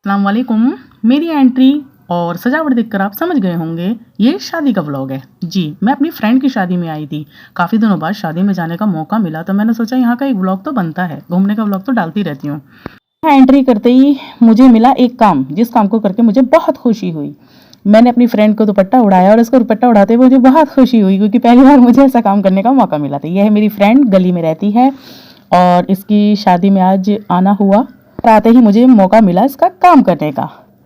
अस्सलाम वालेकुम। मेरी एंट्री और सजावट देखकर आप समझ गए होंगे ये शादी का व्लॉग है। जी, मैं अपनी फ्रेंड की शादी में आई थी। काफ़ी दिनों बाद शादी में जाने का मौका मिला तो मैंने सोचा यहाँ का एक व्लॉग तो बनता है, घूमने का व्लॉग तो डालती रहती हूँ। यहाँ एंट्री करते ही मुझे मिला एक काम, जिस काम को करके मुझे बहुत खुशी हुई। मैंने अपनी फ्रेंड को दुपट्टा उड़ाया और उसको दुपट्टा उड़ाते हुए मुझे बहुत खुशी हुई क्योंकि पहली बार मुझे ऐसा काम करने का मौका मिला था। यह है मेरी फ्रेंड, गली में रहती है और इसकी शादी में आज आना हुआ। आते ही मुझे मौका मिला इसका काम करने का।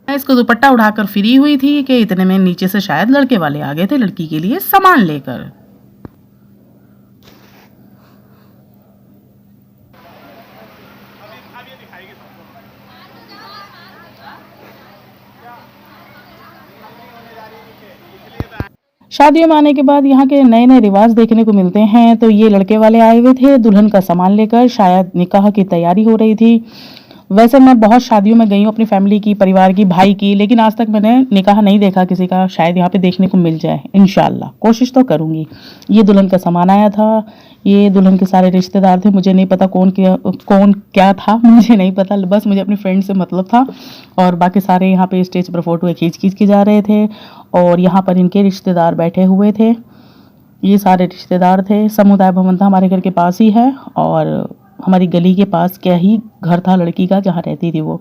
मैं इसको दुपट्टा उड़ाकर फ्री हुई थी कि इतने में नीचे से शायद लड़के वाले आ गए थे लड़की के लिए सामान लेकर। शादियों में आने के बाद यहाँ के नए नए रिवाज देखने को मिलते हैं। तो ये लड़के वाले आए हुए थे दुल्हन का सामान लेकर, शायद निकाह की तैयारी हो रही थी। वैसे मैं बहुत शादियों में गई हूँ अपनी फैमिली की, परिवार की, भाई की, लेकिन आज तक मैंने निकाह नहीं देखा किसी का। शायद यहाँ पे देखने को मिल जाए, इंशाल्लाह कोशिश तो करूँगी। ये दुल्हन का सामान आया था, ये दुल्हन के सारे रिश्तेदार थे। मुझे नहीं पता कौन क्या था, मुझे नहीं पता, बस मुझे अपनी फ्रेंड से मतलब था। और बाकी सारे यहाँ पे स्टेज पर फोटो खींच खींच के जा रहे थे और यहाँ पर इनके रिश्तेदार बैठे हुए थे। ये सारे रिश्तेदार थे। समुदाय भवन था हमारे घर के पास ही है और हमारी गली के पास क्या ही घर था लड़की का जहाँ रहती थी वो।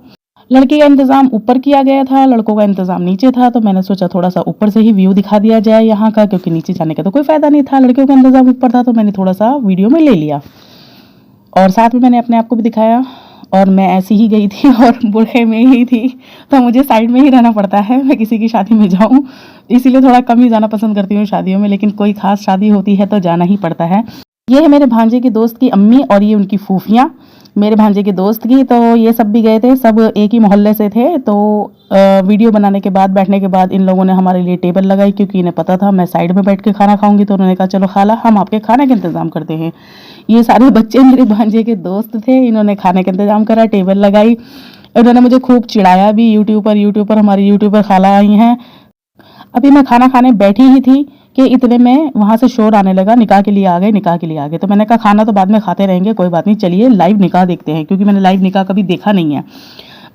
लड़की का इंतज़ाम ऊपर किया गया था, लड़कों का इंतज़ाम नीचे था। तो मैंने सोचा थोड़ा सा ऊपर से ही व्यू दिखा दिया जाए यहाँ का, क्योंकि नीचे जाने का तो कोई फ़ायदा नहीं था। लड़कियों का इंतज़ाम ऊपर था तो मैंने थोड़ा सा वीडियो में ले लिया और साथ में मैंने अपने आप को भी दिखाया। और मैं ऐसी ही गई थी और बुरखे में ही थी, तो मुझे साइड में ही रहना पड़ता है। मैं किसी की शादी में जाऊँ इसीलिए थोड़ा कम ही जाना पसंद करती हूँ शादियों में, लेकिन कोई खास शादी होती है तो जाना ही पड़ता है। ये है मेरे भांजे के दोस्त की अम्मी और ये उनकी फूफियाँ मेरे भांजे के दोस्त की। तो ये सब भी गए थे, सब एक ही मोहल्ले से थे। तो वीडियो बनाने के बाद, बैठने के बाद इन लोगों ने हमारे लिए टेबल लगाई, क्योंकि इन्हें पता था मैं साइड में बैठ के खाना खाऊंगी। तो उन्होंने कहा चलो खाला, हम आपके खाने का इंतज़ाम करते हैं। ये सारे बच्चे मेरे भांजे के दोस्त थे, इन्होंने खाने का इंतज़ाम करा, टेबल लगाई। इन्होंने मुझे खूब चिढ़ाया भी, यूट्यूब पर हमारी यूट्यूबर खाला आई हैं। अभी मैं खाना खाने बैठी ही थी कि इतने में वहाँ से शोर आने लगा, निकाह के लिए आ गए, निकाह के लिए आ गए। तो मैंने कहा खाना तो बाद में खाते रहेंगे, कोई बात नहीं, चलिए लाइव निकाह देखते हैं, क्योंकि मैंने लाइव निकाह कभी देखा नहीं है।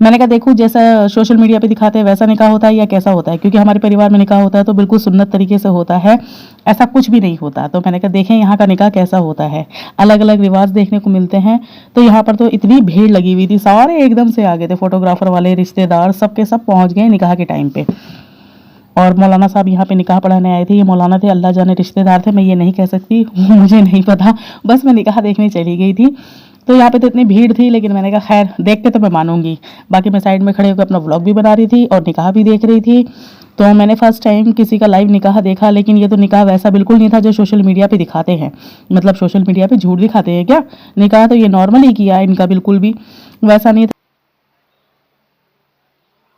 मैंने कहा देखूँ जैसा सोशल मीडिया पे दिखाते हैं वैसा निकाह होता है या कैसा होता है, क्योंकि हमारे परिवार में निकाह होता है तो बिल्कुल सुन्नत तरीके से होता है, ऐसा कुछ भी नहीं होता। तो मैंने कहा देखें यहाँ का निकाह कैसा होता है, अलग अलग रिवाज देखने को मिलते हैं। तो यहाँ पर तो इतनी भीड़ लगी हुई थी, सारे एकदम से आ गए थे, फोटोग्राफर वाले, रिश्तेदार, सब के सब पहुँच गए निकाह के टाइम पे। और मौलाना साहब यहाँ पे निकाह पढ़ाने आए थे। ये मौलाना थे, अल्लाह जाने रिश्तेदार थे, मैं ये नहीं कह सकती, मुझे नहीं पता, बस मैं निकाह देखने चली गई थी। तो यहाँ पे तो इतनी भीड़ थी, लेकिन मैंने कहा खैर देख के तो मैं मानूंगी। बाकी मैं साइड में खड़े होकर अपना व्लॉग भी बना रही थी और निकाह भी देख रही थी। तो मैंने फर्स्ट टाइम किसी का लाइव निकाह देखा, लेकिन ये तो निकाह वैसा बिल्कुल नहीं था जो सोशल मीडिया पे दिखाते हैं। मतलब सोशल मीडिया पे झूठ दिखाते हैं क्या, निकाह तो ये नॉर्मल ही किया इनका, बिल्कुल भी वैसा नहीं था।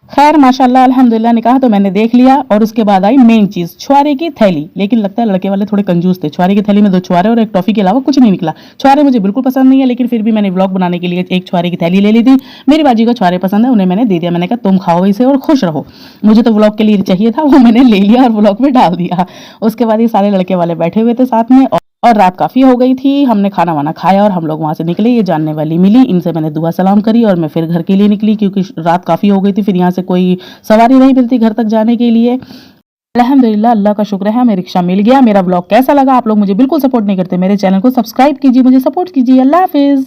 खैर माशाल्लाह अल्हम्दुलिल्लाह निकाह तो मैंने देख लिया। और उसके बाद आई मेन चीज़, छुआरे की थैली। लेकिन लगता है लड़के वाले थोड़े कंजूस थे, छुआरे की थैली में 2 छुआरे और एक टॉफ़ी के अलावा कुछ नहीं निकला। छुआरे मुझे बिल्कुल पसंद नहीं है, लेकिन फिर भी मैंने व्लॉग बनाने के लिए एक छुआरे की थैली ले ली थी। मेरी बाजी को छुआरे पसंद है, उन्हें मैंने दे दिया। मैंने कहा तुम खाओ इसे और खुश रहो, मुझे तो व्लॉग के लिए चाहिए था, वो मैंने ले लिया और व्लॉग में डाल दिया। उसके बाद ये सारे लड़के वाले बैठे हुए थे साथ में और रात काफ़ी हो गई थी। हमने खाना वाना खाया और हम लोग वहाँ से निकले। ये जानने वाली मिली, इनसे मैंने दुआ सलाम करी और मैं फिर घर के लिए निकली, क्योंकि रात काफ़ी हो गई थी। फिर यहाँ से कोई सवारी नहीं मिलती घर तक जाने के लिए। अल्हम्दुलिल्लाह, अल्लाह का शुक्र है हमें रिक्शा मिल गया। मेरा व्लॉग कैसा लगा, आप लोग मुझे बिल्कुल सपोर्ट नहीं करते, मेरे चैनल को सब्सक्राइब कीजिए, मुझे सपोर्ट कीजिए। अल्लाह हाफिज़।